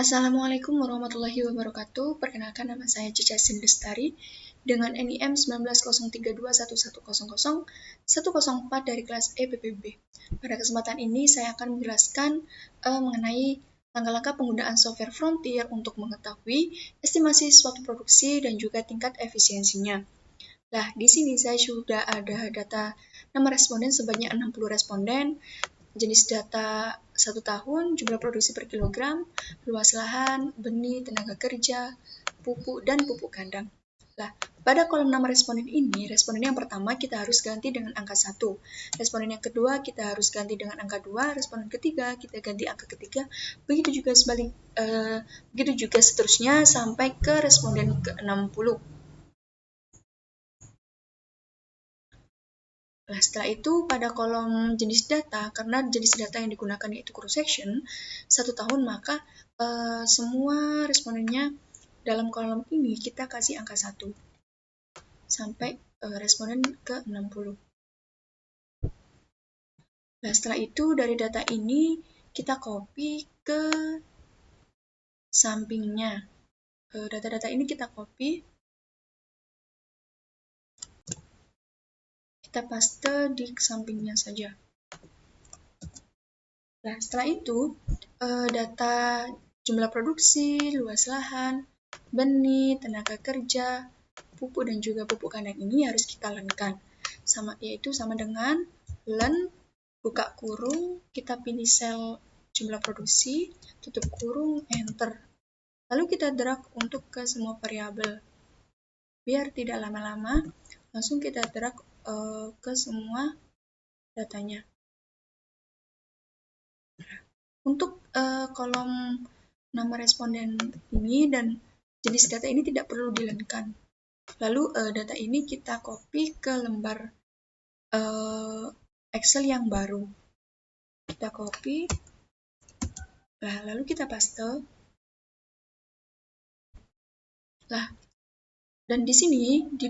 Assalamualaikum warahmatullahi wabarakatuh. Perkenalkan, nama saya Cica Sindestari dengan NIM 190321100104 dari kelas EPPB. Pada kesempatan ini saya akan menjelaskan mengenai langkah-langkah penggunaan software Frontier untuk mengetahui estimasi suatu produksi dan juga tingkat efisiensinya. Nah, di sini saya sudah ada data nama responden sebanyak 60 responden, jenis data 1 tahun, jumlah produksi per kilogram, luas lahan, benih, tenaga kerja, pupuk, dan pupuk kandang. Nah, pada kolom nama responden ini, responden yang pertama kita harus ganti dengan angka 1. Responden yang kedua kita harus ganti dengan angka 2, responden ketiga kita ganti angka ketiga, begitu juga seterusnya sampai ke responden ke-60. Nah, setelah itu pada kolom jenis data, karena jenis data yang digunakan yaitu cross section 1 tahun, maka semua respondennya dalam kolom ini kita kasih angka 1 sampai responden ke-60. Nah, setelah itu dari data ini kita copy ke sampingnya. Data-data ini kita copy, kita paste di sampingnya saja. Nah, setelah itu data jumlah produksi, luas lahan, benih, tenaga kerja, pupuk dan juga pupuk kandang ini harus kita lenkan. Yaitu sama dengan len, buka kurung, kita pilih sel jumlah produksi, tutup kurung, enter. Lalu kita drag untuk ke semua variabel. Biar tidak lama-lama, langsung kita drag ke semua datanya. Untuk kolom nama responden ini dan jenis data ini tidak perlu dilenkan. Lalu data ini kita copy ke lembar Excel yang baru. Kita copy, nah, lalu kita paste. Nah, dan di sini di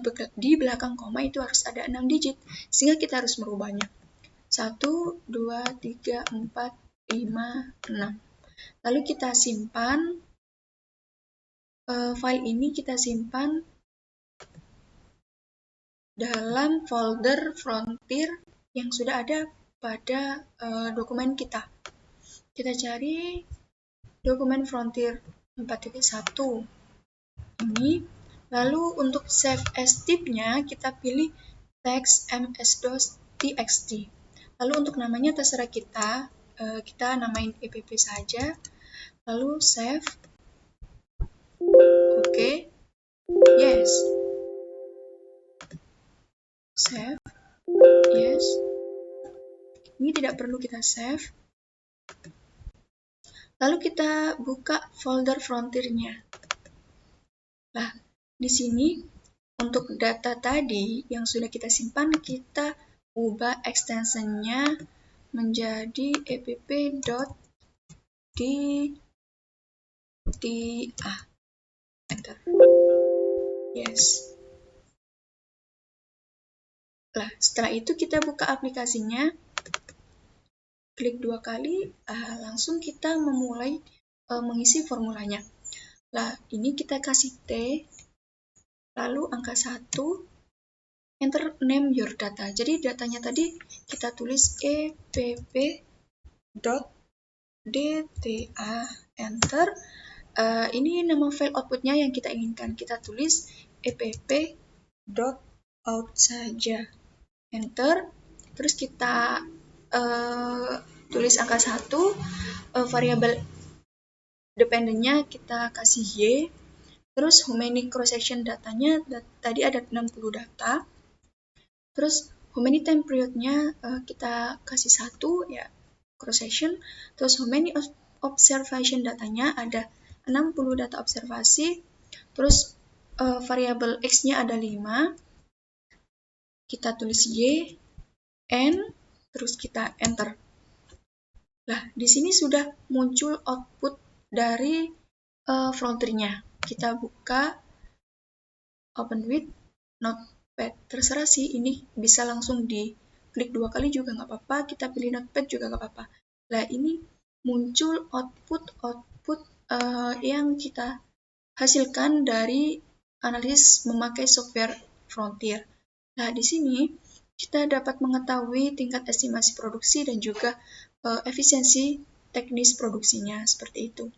belakang koma itu harus ada 6 digit, sehingga kita harus merubahnya. 1, 2, 3, 4, 5, 6. Lalu kita simpan file ini, kita simpan dalam folder Frontier yang sudah ada pada dokumen kita. Kita cari dokumen Frontier 4.1 ini. Lalu untuk save as type-nya kita pilih text ms.txt. Lalu untuk namanya terserah kita, kita namain EPP saja. Lalu save. Oke. Yes. Save. Yes. Ini tidak perlu kita save. Lalu kita buka folder Frontier-nya. Nah, di sini untuk data tadi yang sudah kita simpan, kita ubah extension-nya menjadi epp.dta. Enter. Yes. Nah, setelah itu kita buka aplikasinya, klik 2 kali, langsung kita memulai mengisi formulanya. Nah, ini kita kasih T, lalu angka 1, enter name your data. Jadi datanya tadi kita tulis epp.dta, enter. Ini nama file outputnya yang kita inginkan. Kita tulis epp.out saja, enter. Terus kita tulis angka 1, variabel dependennya kita kasih Y. Terus how many cross section datanya tadi ada 60 data. Terus how many time period-nya kita kasih 1 ya, cross section. Terus how many observation datanya ada 60 data observasi. Terus variabel X-nya ada 5. Kita tulis Y, N, terus kita enter. Nah, di sini sudah muncul output dari Frontier-nya. Kita buka, open with Notepad. Terserah sih, ini bisa langsung diklik 2 kali juga nggak apa-apa. Kita pilih Notepad juga nggak apa-apa. Nah, ini muncul output yang kita hasilkan dari analisis memakai software Frontier. Nah, di sini kita dapat mengetahui tingkat estimasi produksi dan juga efisiensi teknis produksinya, seperti itu.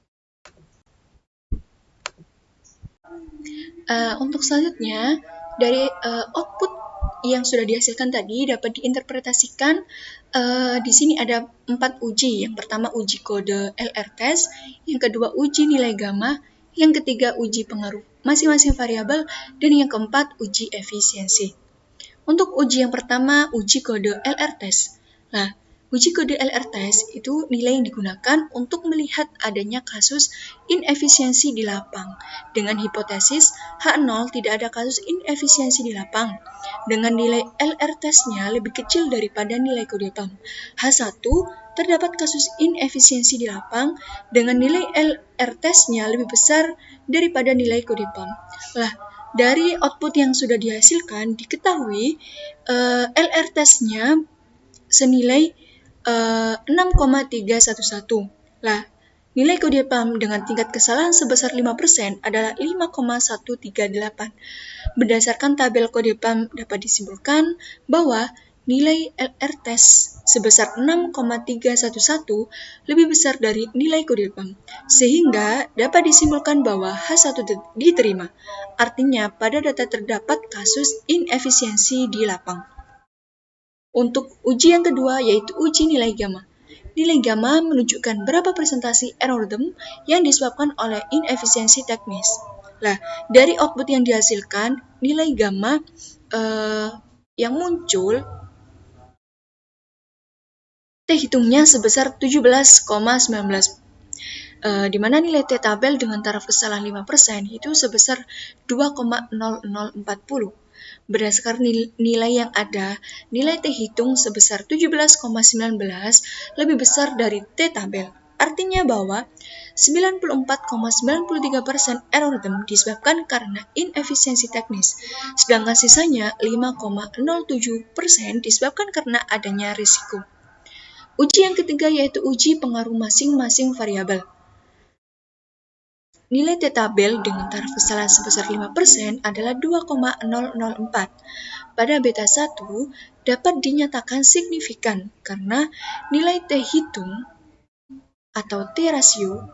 Untuk selanjutnya, dari output yang sudah dihasilkan tadi dapat diinterpretasikan. Di sini ada 4 uji. Yang pertama uji kode LR test, yang kedua uji nilai gamma, yang ketiga uji pengaruh masing-masing variabel, dan yang keempat uji efisiensi. Untuk uji yang pertama, uji kode LR test. Nah, uji kode LR test itu nilai yang digunakan untuk melihat adanya kasus inefisiensi di lapang. Dengan hipotesis H0 tidak ada kasus inefisiensi di lapang. Dengan nilai LR testnya lebih kecil daripada nilai kode PAM. H1 terdapat kasus inefisiensi di lapang dengan nilai LR testnya lebih besar daripada nilai kode PAM. Lah, dari output yang sudah dihasilkan diketahui LR testnya senilai 6,311. Lah, nilai kode PAM dengan tingkat kesalahan sebesar 5% adalah 5,138. Berdasarkan tabel kode PAM dapat disimpulkan bahwa nilai LR test sebesar 6,311 lebih besar dari nilai kode PAM, sehingga dapat disimpulkan bahwa H1 diterima. Artinya, pada data terdapat kasus inefisiensi di lapang. Untuk uji yang kedua, yaitu uji nilai gamma. Nilai gamma menunjukkan berapa persentase error random yang disebabkan oleh inefisiensi teknis. Nah, dari output yang dihasilkan, nilai gamma yang muncul T-hitungnya sebesar 17,19, di mana nilai T-tabel dengan taraf kesalahan 5% itu sebesar 2,0040. Berdasarkan nilai yang ada, nilai T-hitung sebesar 17,19 lebih besar dari T-tabel. Artinya bahwa 94,93% error random disebabkan karena inefisiensi teknis, sedangkan sisanya 5,07% disebabkan karena adanya risiko. Uji yang ketiga yaitu uji pengaruh masing-masing variabel. Nilai T-tabel dengan taraf kesalahan sebesar 5% adalah 2,004. Pada beta 1 dapat dinyatakan signifikan karena nilai T-hitung atau T-rasio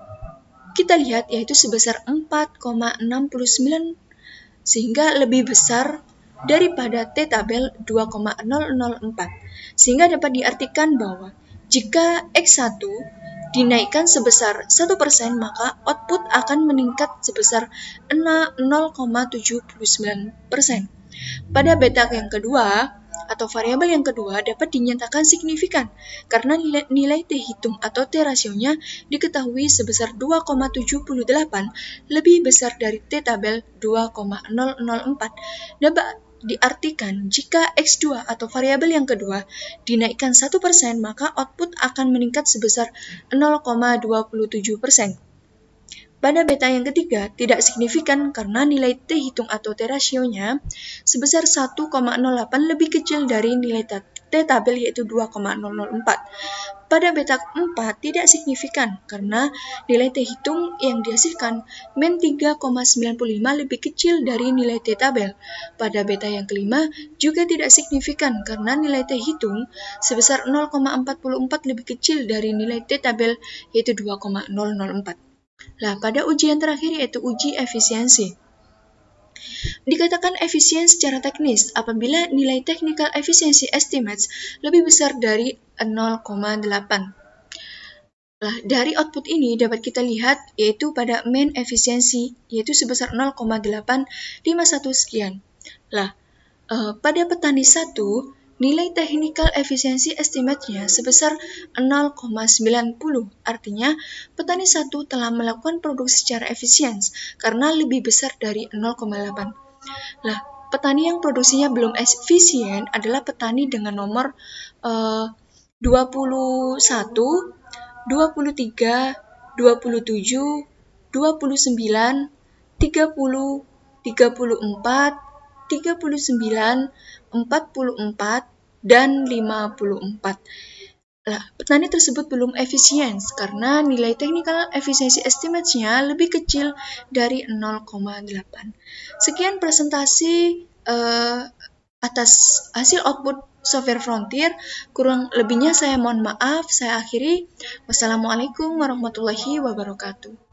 kita lihat yaitu sebesar 4,69 sehingga lebih besar daripada T-tabel 2,004. Sehingga dapat diartikan bahwa jika X1 dinaikkan sebesar 1%, maka output akan meningkat sebesar 0,79%. Pada beta yang kedua, atau variabel yang kedua dapat dinyatakan signifikan karena nilai T-hitung atau T-rasionya diketahui sebesar 2,78 lebih besar dari T-tabel 2,004. Dapat diartikan jika X2 atau variabel yang kedua dinaikkan 1%, maka output akan meningkat sebesar 0,27%. Pada beta yang ketiga tidak signifikan karena nilai T-hitung atau T-rasionya sebesar 1,08 lebih kecil dari nilai T-tabel yaitu 2,004. Pada beta 4 tidak signifikan karena nilai T-hitung yang dihasilkan min 3,95 lebih kecil dari nilai T-tabel. Pada beta yang kelima juga tidak signifikan karena nilai T-hitung sebesar 0,44 lebih kecil dari nilai T-tabel yaitu 2,004. Nah, pada ujian terakhir yaitu uji efisiensi. Dikatakan efisien secara teknis apabila nilai technical efficiency estimates lebih besar dari 0,8. Nah, dari output ini dapat kita lihat yaitu pada mean efisiensi yaitu sebesar 0,851 sekian. Nah, pada petani 1 nilai technical efficiency estimate-nya sebesar 0,90. Artinya, petani 1 telah melakukan produksi secara efisien karena lebih besar dari 0,8. Nah, petani yang produksinya belum efisien adalah petani dengan nomor 21, 23, 27, 29, 30, 34, 39, 44, dan 54. petani tersebut belum efisien karena nilai technical efficiency estimate-nya lebih kecil dari 0,8. Sekian presentasi atas hasil output software Frontier. Kurang lebihnya saya mohon maaf. Saya akhiri. Wassalamualaikum warahmatullahi wabarakatuh.